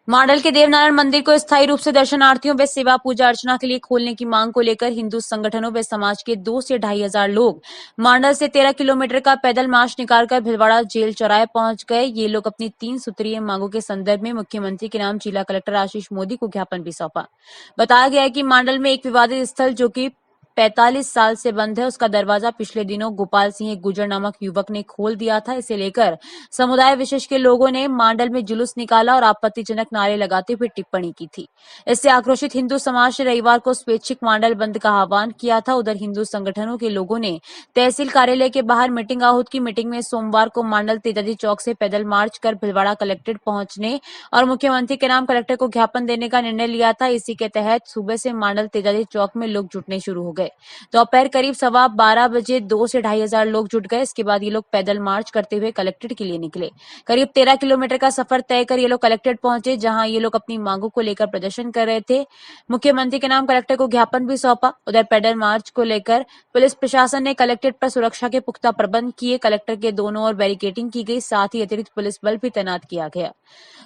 मांडल के देवनारायण मंदिर को स्थायी रूप से दर्शनार्थियों व सेवा पूजा अर्चना के लिए खोलने की मांग को लेकर हिंदू संगठनों व समाज के 2 से 2,500 लोग मांडल से 13 किलोमीटर का पैदल मार्च निकालकर भिलवाड़ा जेल चौराहे पहुंच गए। ये लोग अपनी 3 सूत्रीय मांगों के संदर्भ में मुख्यमंत्री के नाम जिला कलेक्टर आशीष मोदी को ज्ञापन भी सौंपा। बताया गया है कि मांडल में एक विवादित स्थल जो कि 45 साल से बंद है, उसका दरवाजा पिछले दिनों गोपाल सिंह गुर्जर नामक युवक ने खोल दिया था। इसे लेकर समुदाय विशेष के लोगों ने मांडल में जुलूस निकाला और आपत्तिजनक नारे लगाते हुए टिप्पणी की थी। इससे आक्रोशित हिंदू समाज ने रविवार को स्वैच्छिक मांडल बंद का आह्वान किया था। उधर हिंदू संगठनों के लोगों ने तहसील कार्यालय के बाहर मीटिंग आहूत की। मीटिंग में सोमवार को मांडल तेजाजी चौक से पैदल मार्च कर भिलवाड़ा कलेक्ट्रेट पहुंचने और मुख्यमंत्री के नाम कलेक्टर को ज्ञापन देने का निर्णय लिया था। इसी के तहत सुबह से मांडल तेजाजी चौक में लोग जुटने शुरू हो गए। दोपहर करीब 12:15 बजे 2 से 2,500 लोग जुट गए। इसके बाद ये लोग पैदल मार्च करते हुए कलेक्ट्रेट के लिए निकले। करीब 13 किलोमीटर का सफर तय कर ये लोग कलेक्ट्रेट पहुंचे, जहां ये लोग अपनी मांगों को लेकर प्रदर्शन कर रहे थे। मुख्यमंत्री के नाम कलेक्टर को ज्ञापन भी सौंपा। उधर पैदल मार्च को लेकर पुलिस प्रशासन ने कलेक्ट्रेट पर सुरक्षा के पुख्ता प्रबंध किए। कलेक्टर के दोनों ओर बैरिकेडिंग की गई, साथ ही अतिरिक्त पुलिस बल भी तैनात किया गया।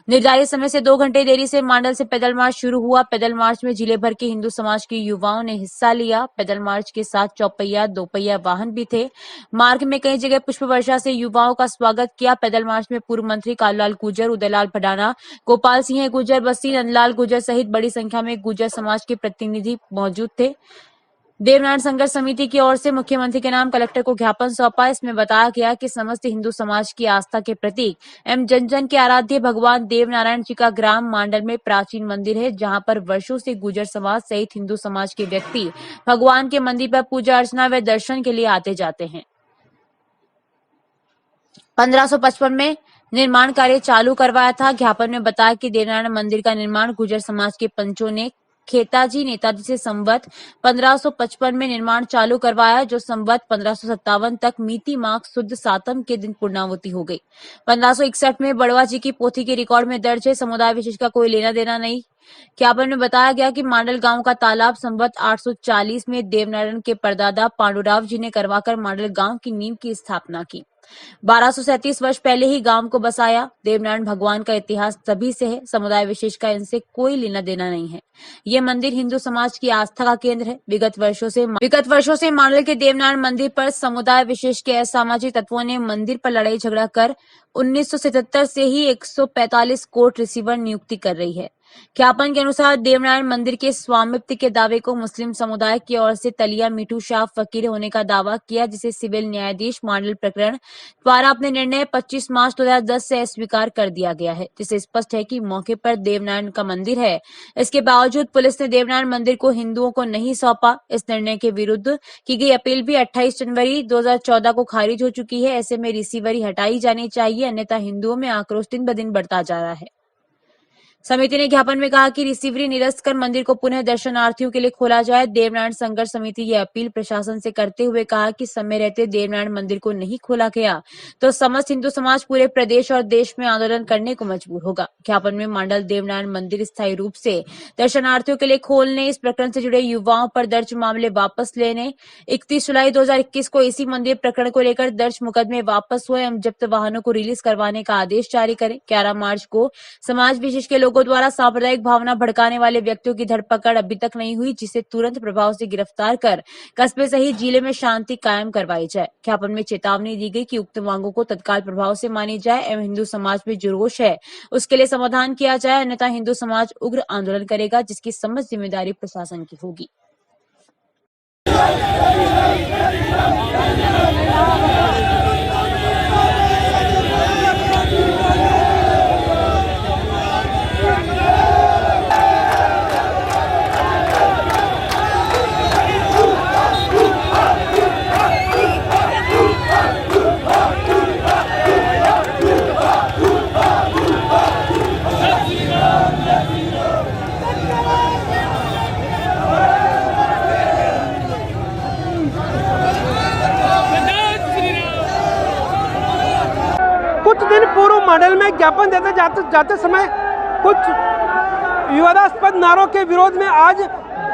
निर्धारित समय से 2 घंटे देरी से मांडल से पैदल मार्च शुरू हुआ। पैदल मार्च में जिले भर के हिंदू समाज के युवाओं ने हिस्सा लिया। पैदल मार्च के साथ चौपहिया, दोपहिया वाहन भी थे। मार्ग में कई जगह पुष्प वर्षा से युवाओं का स्वागत किया। पैदल मार्च में पूर्व मंत्री कालूलाल गुर्जर, उदयलाल भडाना, गोपाल सिंह गुर्जर बस्ती, नंदलाल गुर्जर सहित बड़ी संख्या में गुर्जर समाज के प्रतिनिधि मौजूद थे। देवनारायण संघर्ष समिति की ओर से मुख्यमंत्री के नाम कलेक्टर को ज्ञापन सौंपा। इसमें बताया गया कि समस्त हिंदू समाज की आस्था के प्रतीक एवं जन जन के आराध्य भगवान देवनारायण जी का ग्राम मांडल में प्राचीन मंदिर है, जहां पर वर्षों से गुर्जर समाज सहित हिंदू समाज के व्यक्ति भगवान के मंदिर पर पूजा अर्चना व दर्शन के लिए आते जाते हैं। 1555 में निर्माण कार्य चालू करवाया था। ज्ञापन में बताया कि देवनारायण मंदिर का निर्माण गुर्जर समाज के पंचों ने खेताजी नेताजी से संवत 1555 में निर्माण चालू करवाया, जो संवत 1557 तक मिति माघ शुद्ध सातम के दिन पूर्णाहुति हो गई। 1561 में बड़वा जी की पोथी के रिकॉर्ड में दर्ज है। समुदाय विशेष का कोई लेना देना नहीं। ज्ञापन में बताया गया कि मांडल गांव का तालाब संवत 840 में देवनारायण के परदादा पांडुराव जी ने करवाकर मांडल गांव की नींव की स्थापना की। 1237 वर्ष पहले ही गांव को बसाया। देवनारायण भगवान का इतिहास तभी से है। समुदाय विशेष का इनसे कोई लेना देना नहीं है। ये मंदिर हिंदू समाज की आस्था का केंद्र है। विगत वर्षों से मांडल के देवनारायण मंदिर पर समुदाय विशेष के असामाजिक तत्वों ने मंदिर पर लड़ाई झगड़ा कर 1977 से ही 145 कोर्ट रिसीवर नियुक्ति कर रही है। ज्ञापन के अनुसार देवनारायण मंदिर के स्वामित्व के दावे को मुस्लिम समुदाय की ओर से तलिया मीठू शाह फकीर होने का दावा किया, जिसे सिविल न्यायाधीश मांडल प्रकरण द्वारा अपने निर्णय 25 मार्च 2010 से अस्वीकार कर दिया गया है, जिससे स्पष्ट है कि मौके पर देवनारायण का मंदिर है। इसके बावजूद पुलिस ने देवनारायण मंदिर को हिंदुओं को नहीं सौंपा। इस निर्णय के विरुद्ध की गई अपील भी 28 जनवरी 2014 को खारिज हो चुकी है। ऐसे में रिसीवरी हटाई जानी चाहिए, अन्यथा हिंदुओं में आक्रोश दिन ब दिन बढ़ता जा रहा है। समिति ने ज्ञापन में कहा कि रिसीवरी निरस्त कर मंदिर को पुनः दर्शनार्थियों के लिए खोला जाए। देवनारायण संघर्ष समिति ये अपील प्रशासन से करते हुए कहा कि समय रहते देवनारायण मंदिर को नहीं खोला गया तो समस्त हिंदू समाज पूरे प्रदेश और देश में आंदोलन करने को मजबूर होगा। ज्ञापन में मांडल देवनारायण मंदिर स्थायी रूप से दर्शनार्थियों के लिए खोलने, इस प्रकरण से जुड़े युवाओं पर दर्ज मामले वापस लेने, 31 जुलाई 2021 को इसी मंदिर प्रकरण को लेकर दर्ज मुकदमे वापस हुए एवं जब्त वाहनों को रिलीज करवाने का आदेश जारी करें। 11 मार्च को समाज विशेष के लोगों द्वारा सांप्रदायिक भावना भड़काने वाले व्यक्तियों की धरपकड़ अभी तक नहीं हुई, जिसे तुरंत प्रभाव से गिरफ्तार कर कस्बे सहित जिले में शांति कायम करवाई जाए। ज्ञापन में चेतावनी दी गई कि उक्त मांगों को तत्काल प्रभाव से मानी जाए एवं हिंदू समाज में जो रोष है उसके लिए समाधान किया जाए, अन्यथा हिंदू समाज उग्र आंदोलन करेगा, जिसकी समस्त जिम्मेदारी प्रशासन की होगी। कुछ दिन पूर्व मांडल में ज्ञापन देते जाते समय कुछ विवादास्पद नारों के विरोध में आज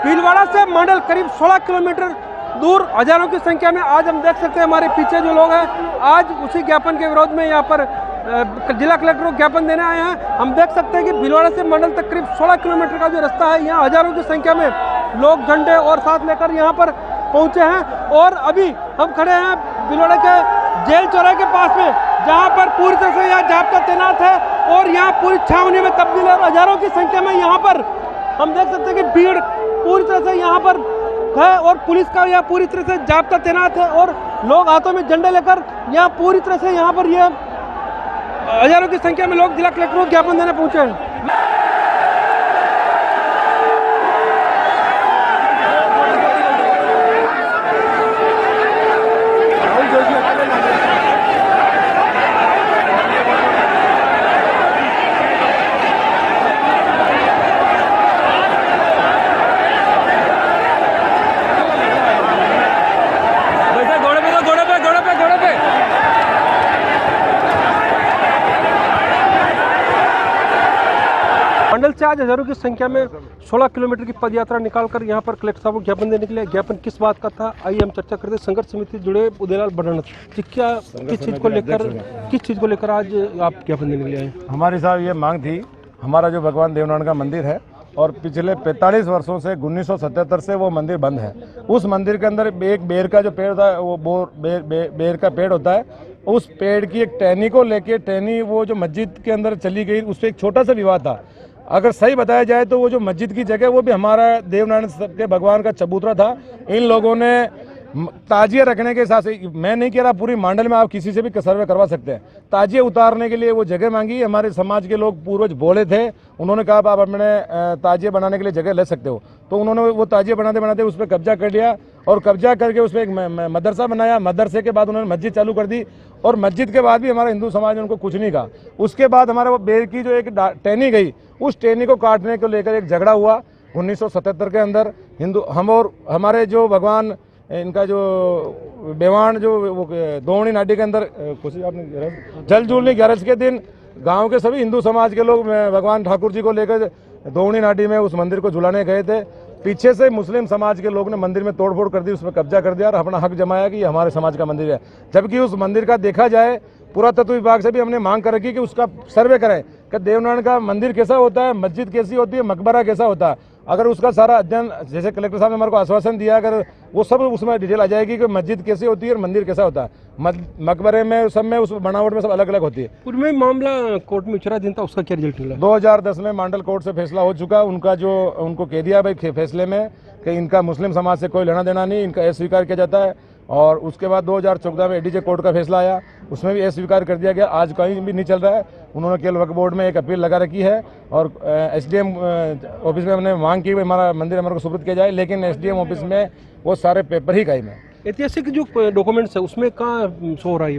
भीलवाड़ा से मांडल करीब 16 किलोमीटर दूर हजारों की संख्या में आज हम देख सकते हैं हमारे पीछे जो लोग हैं, आज उसी ज्ञापन के विरोध में यहाँ पर जिला कलेक्टर को ज्ञापन देने आए हैं। हम देख सकते हैं कि भीलवाड़ा से मंडल तक करीब 16 किलोमीटर का जो रास्ता है, यहाँ हजारों की संख्या में लोग झंडे और साथ लेकर यहाँ पर पहुँचे हैं। और अभी हम खड़े हैं भीलवाड़ा के जेल चौराहे के पास में, जहाँ पर पूरी तरह से यहाँ जाब्ता तैनात है और यहाँ पूरी छावनी में तब्दील है और हजारों की संख्या में यहाँ पर हम देख सकते हैं कि भीड़ पूरी तरह से यहाँ पर है और पुलिस का यहाँ पूरी तरह से जाब्ता तैनात है और लोग हाथों में झंडे लेकर यहाँ पूरी तरह से यहाँ पर ये हजारों की संख्या में लोग जिला कलेक्टर को ज्ञापन देने पहुंचे हैं। मंडल से आज हजारों की संख्या में 16 किलोमीटर की पदयात्रा निकालकर यहाँ पर कलेक्टर साहब को ज्ञापन देने के लिए। ज्ञापन किस बात का था, आइए हम चर्चा करते हैं। संघर्ष समिति जुड़े उदयलाल बड़ानत जी, क्या किस चीज़ को लेकर आज आप ज्ञापन देने के लिए आए? हमारी साहब ये मांग थी, हमारा जो भगवान देवनारायण का मंदिर है और पिछले 45 वर्षों से 1977 से वो मंदिर बंद है। उस मंदिर के अंदर एक बेर का जो पेड़ होता है, वो बेर का पेड़ होता है, उस पेड़ की एक टहनी को लेके, टहनी वो जो मस्जिद के अंदर चली गई, उस पर एक छोटा सा विवाद था। अगर सही बताया जाए तो वो जो मस्जिद की जगह वो भी हमारा देवनारायण के भगवान का चबूतरा था। इन लोगों ने ताजिया रखने के हिसाब से, मैं नहीं कह रहा पूरी मंडल में आप किसी से भी सर्वे करवा सकते हैं, ताजिया उतारने के लिए वो जगह मांगी। हमारे समाज के लोग पूर्वज बोले थे, उन्होंने कहा आप अपने ताजिया बनाने के लिए जगह ले सकते हो, तो उन्होंने वो ताजिया बनाते बनाते उस पर कब्जा कर लिया और कब्जा करके उस पर एक मदरसा बनाया। मदरसे के बाद उन्होंने मस्जिद चालू कर दी और मस्जिद के बाद भी हमारे हिंदू समाज ने उनको कुछ नहीं कहा। उसके बाद हमारा वो बेर की जो एक टहनी गई, उस टहनी को काटने को लेकर एक झगड़ा हुआ 1977 के अंदर। हिंदू हम और हमारे जो भगवान इनका जो बेवान जो वो दोवनी नाडी के अंदर कुछ आपने जल जूलनी 11 के दिन गांव के सभी हिंदू समाज के लोग भगवान ठाकुर जी को लेकर दोवनी नाडी में उस मंदिर को झुलाने गए थे। पीछे से मुस्लिम समाज के लोग ने मंदिर में तोड़फोड़ कर दी, उस पर कब्जा कर दिया और अपना हक जमाया कि ये हमारे समाज का मंदिर है। जबकि उस मंदिर का देखा जाए, पुरातत्व विभाग से भी हमने मांग कर रखी कि उसका सर्वे करें कि देवनारायण का मंदिर कैसा होता है, मस्जिद कैसी होती है, मकबरा कैसा होता है। अगर उसका सारा अध्ययन, जैसे कलेक्टर साहब ने हमारे को आश्वासन दिया, अगर वो सब उसमें डिटेल आ जाएगी कि मस्जिद कैसी होती है और मंदिर कैसा होता है, मकबरे में सब में उस बनावट में सब अलग अलग होती है। पूर्व में मामला कोर्ट में उचरा दिन था, उसका क्या रिजल्ट निकला? 2010 में मंडल कोर्ट से फैसला हो चुका। उनका जो उनको कह दिया भाई फैसले में कि इनका मुस्लिम समाज से कोई लेना देना नहीं, इनका अस्वीकार किया जाता है। और उसके बाद 2014 में एडीजे कोर्ट का फैसला आया, उसमें भी अस्वीकार कर दिया गया। आज कहीं भी नहीं चल रहा है। उन्होंने केवल वक्फ बोर्ड में एक अपील लगा रखी है और एसडीएम ऑफिस में हमने मांग की हमारा मंदिर हमारे को सुपुर्द किया जाए, लेकिन एसडीएम ऑफिस में वो सारे पेपर ही गायब हैं। ऐतिहासिक जो डॉक्यूमेंट्स है उसमें कहाँ शो हो रहा है,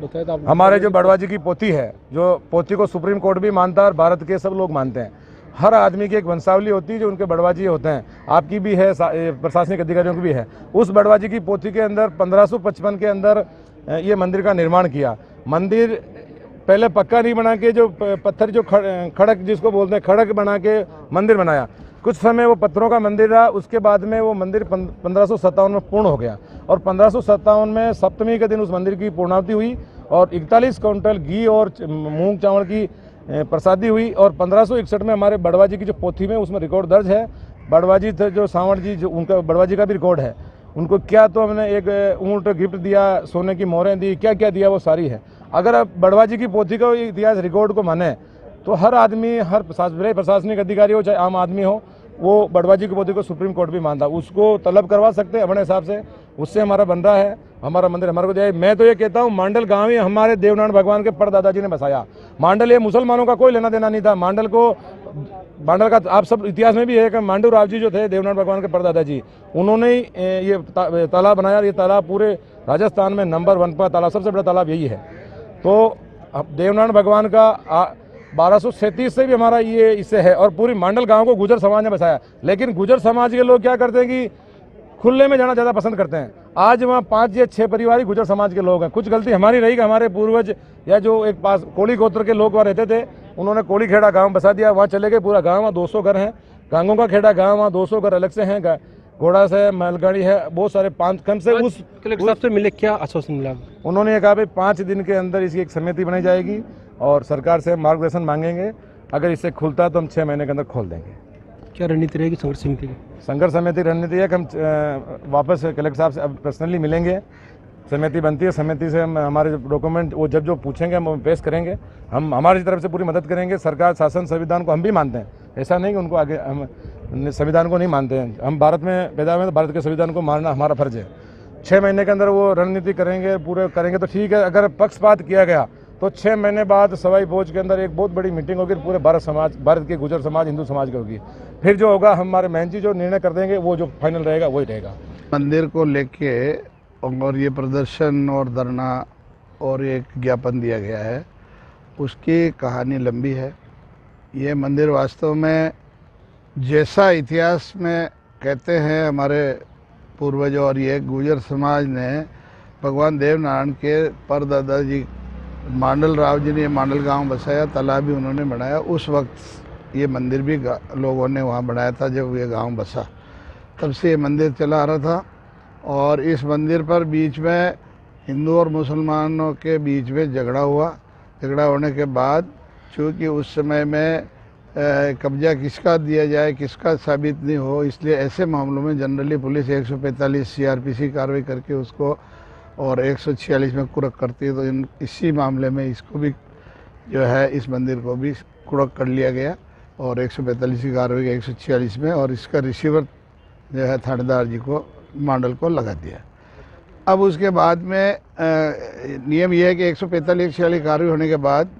बताया था? हमारे जो बड़वा जी की पोथी है, जो पोथी को सुप्रीम कोर्ट भी मानता है और भारत के सब लोग मानते हैं। हर आदमी की एक वंशावली होती है जो उनके बड़वाजी होते हैं, आपकी भी है, प्रशासनिक अधिकारियों की भी है। उस बड़वाजी की पोथी के अंदर 1555 के अंदर ये मंदिर का निर्माण किया। मंदिर पहले पक्का नहीं बना के जो पत्थर जो खड़क जिसको बोलते हैं खड़क बना के मंदिर बनाया। कुछ समय वो पत्थरों का मंदिर रहा, उसके बाद में वो मंदिर 1557 में पूर्ण हो गया और 1557 में सप्तमी के दिन उस मंदिर की पूर्णावति हुई और 41 क्विंटल घी और मूंग चावल की प्रसादी हुई। और 1561 में हमारे बड़वाजी की जो पोथी में उसमें रिकॉर्ड दर्ज है। बड़वाजी थे जो सांवड़ जी, जो उनका बड़वाजी का भी रिकॉर्ड है। उनको क्या तो हमने एक ऊँट गिफ्ट दिया, सोने की मोहरें दी, क्या क्या दिया वो सारी है। अगर आप बड़वाजी की पोथी का इतिहास रिकॉर्ड को माने तो हर आदमी, हर प्रशासनिक अधिकारी हो चाहे आम आदमी हो, वो बड़वाजी की पोथी को सुप्रीम कोर्ट भी मानता, उसको तलब करवा सकते हैं अपने हिसाब से। उससे हमारा बन रहा है, हमारा मंदिर हमारे को जाए। मैं तो ये कहता हूँ मांडल गांव ही हमारे देवनारायण भगवान के परदादाजी ने बसाया। मांडल ये मुसलमानों का कोई लेना देना नहीं था। मांडल का आप सब इतिहास में भी है कि मांडू राव जी जो थे देवनारायण भगवान के परदादाजी, उन्होंने ही ये तालाब बनाया। ये तालाब पूरे राजस्थान में नंबर 1 पर तालाब, सबसे बड़ा तालाब यही है। तो देवनारायण भगवान का 1237 से भी हमारा ये इससे है और पूरी मांडल गांव को गुजर समाज ने बसाया। लेकिन गुजर समाज के लोग क्या करते हैं कि खुले में जाना ज़्यादा पसंद करते हैं। आज वहाँ 5 या 6 परिवार ही गुजर समाज के लोग हैं। कुछ गलती हमारी रही कि हमारे पूर्वज या जो एक पास कोली गोत्र के लोग वहाँ रहते थे, उन्होंने कोली खेड़ा गाँव बसा दिया, वहाँ चले गए। पूरा गाँव, वहाँ 200 घर हैं। गांगों का खेड़ा गाँव, वहाँ 200 घर अलग से हैं। घोड़ा से मालगाड़ी है, बहुत सारे 5 कम से उस कलेक्टर साहब से मिले, क्या आश्वासन मिला? उन्होंने कहा भाई 5 दिन के अंदर इसकी एक समिति बनाई जाएगी और सरकार से मार्गदर्शन मांगेंगे। अगर इससे खुलता है तो हम 6 महीने के अंदर खोल देंगे। क्या रणनीति रहेगी संघर्ष समिति की? संघर्ष समिति रणनीति है कि हम वापस कलेक्टर साहब से अब पर्सनली मिलेंगे। समिति बनती है, समिति से हम हमारे डॉक्यूमेंट वो जब जो पूछेंगे हम पेश करेंगे। हम हमारी तरफ से पूरी मदद करेंगे। सरकार, शासन, संविधान को हम भी मानते हैं, ऐसा नहीं कि उनको आगे हम संविधान को नहीं मानते हैं। हम भारत में पैदा हुए तो भारत के संविधान को मानना हमारा फर्ज है। 6 महीने के अंदर वो रणनीति करेंगे, पूरे करेंगे तो ठीक है। अगर पक्षपात किया गया तो 6 महीने बाद सवाई भोज के अंदर एक बहुत बड़ी मीटिंग होगी, पूरे भारत के गुर्जर समाज, हिंदू समाज की होगी। फिर जो होगा हमारे महंत जी जो निर्णय कर देंगे, वो जो फाइनल रहेगा वही रहेगा। मंदिर को लेके और ये प्रदर्शन और धरना और एक ज्ञापन दिया गया है, उसकी कहानी लंबी है। ये मंदिर वास्तव में जैसा इतिहास में कहते हैं हमारे पूर्वज, और ये गुर्जर समाज ने भगवान देवनारायण के परदादा जी मांडल राव जी ने मांडल गांव बसाया, तालाब भी उन्होंने बनाया। उस वक्त ये मंदिर भी लोगों ने वहाँ बनाया था जब ये गांव बसा, तब से ये मंदिर चला आ रहा था। और इस मंदिर पर बीच में हिंदू और मुसलमानों के बीच में झगड़ा हुआ। झगड़ा होने के बाद चूँकि उस समय में कब्जा किसका दिया जाए, किसका साबित नहीं हो, इसलिए ऐसे मामलों में जनरली पुलिस 145 सीआरपीसी कार्रवाई करके उसको और 146 में कुर्क करती है। तो इसी मामले में इसको भी जो है इस मंदिर को भी कुर्क कर लिया गया और 145 की कार्रवाई 146 में, और इसका रिसीवर जो है थानेदार जी को मांडल को लगा दिया। अब उसके बाद में नियम यह है कि 145 कार्रवाई होने के बाद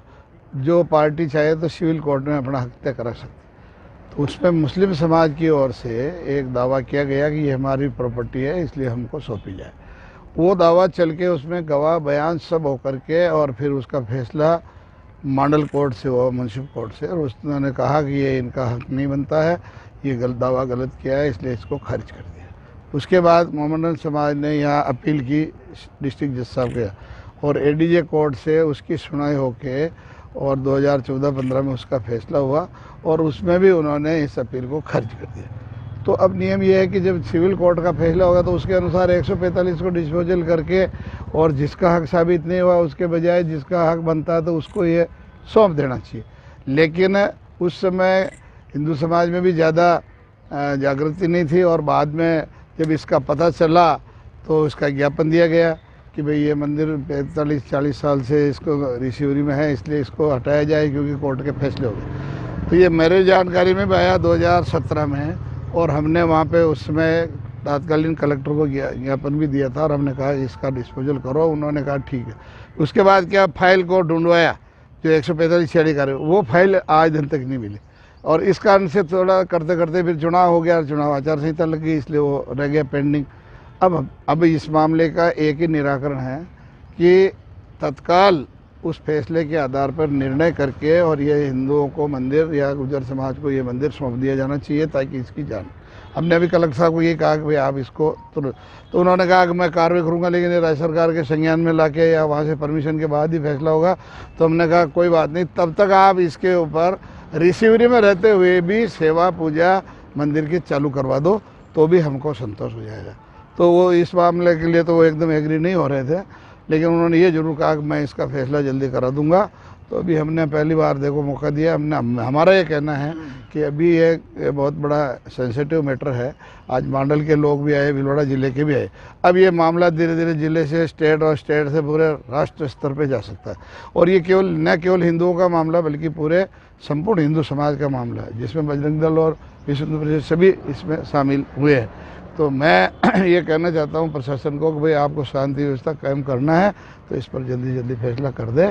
जो पार्टी चाहे तो सिविल कोर्ट में अपना हक तय करा सकती। तो उसमें मुस्लिम समाज की ओर से एक दावा किया गया कि ये हमारी प्रॉपर्टी है, इसलिए हमको सौंपी जाए। वो दावा चल के उसमें गवाह बयान सब होकर के और फिर उसका फैसला मांडल कोर्ट से हुआ, मुंसिफ कोर्ट से, और उसने कहा कि ये इनका हक नहीं बनता है, ये दावा गलत किया है, इसलिए इसको खारिज कर दिया। उसके बाद मोहम्मदन समाज ने यहाँ अपील की डिस्ट्रिक्ट जज साहब के, और एडीजे कोर्ट से उसकी सुनवाई होके और 2014-15 में उसका फैसला हुआ, और उसमें भी उन्होंने इस अपील को खारिज कर दिया। तो अब नियम यह है कि जब सिविल कोर्ट का फैसला होगा तो उसके अनुसार 145 को डिस्पोजल करके, और जिसका हक साबित नहीं हुआ उसके बजाय जिसका हक बनता है तो उसको ये सौंप देना चाहिए। लेकिन उस समय हिंदू समाज में भी ज़्यादा जागृति नहीं थी, और बाद में जब इसका पता चला तो इसका ज्ञापन दिया गया कि भाई ये मंदिर 45-40 साल से इसको रिसीवरी में है, इसलिए इसको हटाया जाए क्योंकि कोर्ट के फैसले हो गए। तो ये मेरे जानकारी में भी आया 2017 में, और हमने वहाँ पे उस समय तत्कालीन कलेक्टर को ज्ञापन भी दिया था, और हमने कहा इसका डिस्पोजल करो। उन्होंने कहा ठीक है। उसके बाद क्या फाइल को ढूंढवाया जो 145 कार्य, वो फाइल आज दिन तक नहीं मिली, और इस कारण से थोड़ा करते करते फिर चुनाव हो गया, चुनाव आचार संहिता लग गई, इसलिए वो रह गया पेंडिंग। अब इस मामले का एक ही निराकरण है कि तत्काल उस फैसले के आधार पर निर्णय करके और ये हिंदुओं को मंदिर या गुर्जर समाज को ये मंदिर सौंप दिया जाना चाहिए ताकि इसकी जान। हमने अभी कलेक्टर साहब को ये कहा कि भाई आप इसको तो उन्होंने कहा कि मैं कार्रवाई करूँगा, लेकिन ये राज्य सरकार के संज्ञान में लाके या वहाँ से परमिशन के बाद ही फैसला होगा। तो हमने कहा कोई बात नहीं, तब तक आप इसके ऊपर रिसीवरी में रहते हुए भी सेवा पूजा मंदिर की चालू करवा दो, तो भी हमको संतोष हो जाएगा। तो वो इस मामले के लिए तो वो एकदम एग्री नहीं हो रहे थे, लेकिन उन्होंने ये जरूर कहा कि मैं इसका फैसला जल्दी करा दूंगा। तो अभी हमने पहली बार देखो मौका दिया। हमारा ये कहना है कि अभी ये बहुत बड़ा सेंसिटिव मैटर है। आज मांडल के लोग भी आए, भीलवाड़ा जिले के भी आए। अब ये मामला धीरे धीरे जिले से स्टेट और स्टेट से पूरे राष्ट्र स्तर पे जा सकता है, और ये न केवल हिंदुओं का मामला बल्कि पूरे संपूर्ण हिंदू समाज का मामला है, जिसमें बजरंग दल और विश्व हिंदू परिषद सभी इसमें शामिल हुए हैं। तो मैं ये कहना चाहता हूँ प्रशासन को कि भाई आपको शांति व्यवस्था कायम करना है तो इस पर जल्दी जल्दी फैसला कर दे,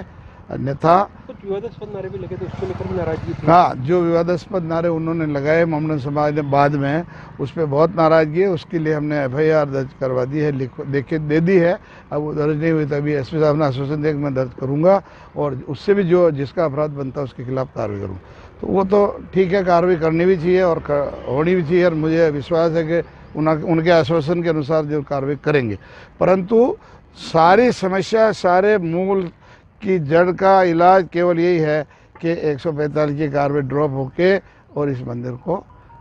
अन्यथा कुछ विवादास्पद नारे भी लगे थे, उसको लेकर भी नाराजगी थी। हाँ, जो विवादास्पद नारे उन्होंने लगाए मोहम्मदन समाज ने बाद में, उस पर बहुत नाराजगी है। उसके लिए हमने FIR दर्ज करवा दी है, दे दी है। अब वो दर्ज नहीं हुई तो अभी SP साहब ने आश्वासन दिया कि मैं दर्ज करूँगा, और उससे भी जो जिसका अपराध बनता है उसके खिलाफ कार्रवाई करूँ। तो वो तो ठीक है, कार्रवाई करनी भी चाहिए और होनी भी चाहिए, और मुझे विश्वास है कि उनके आश्वासन के अनुसार जो कार्रवाई करेंगे। परंतु सारी समस्या, सारे मूल की जड़ का इलाज केवल यही है कि 145 की कार्रवाई ड्रॉप होके और इस मंदिर को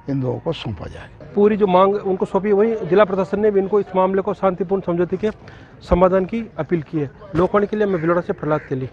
हिंदुओं को सौंपा जाए। पूरी जो मांग उनको सौंपी, वही जिला प्रशासन ने भी इनको इस मामले को शांतिपूर्ण समझौते के समाधान की अपील की है। लोकवाणी के लिए मैं भीलवाड़ा से प्रहलाद तेली।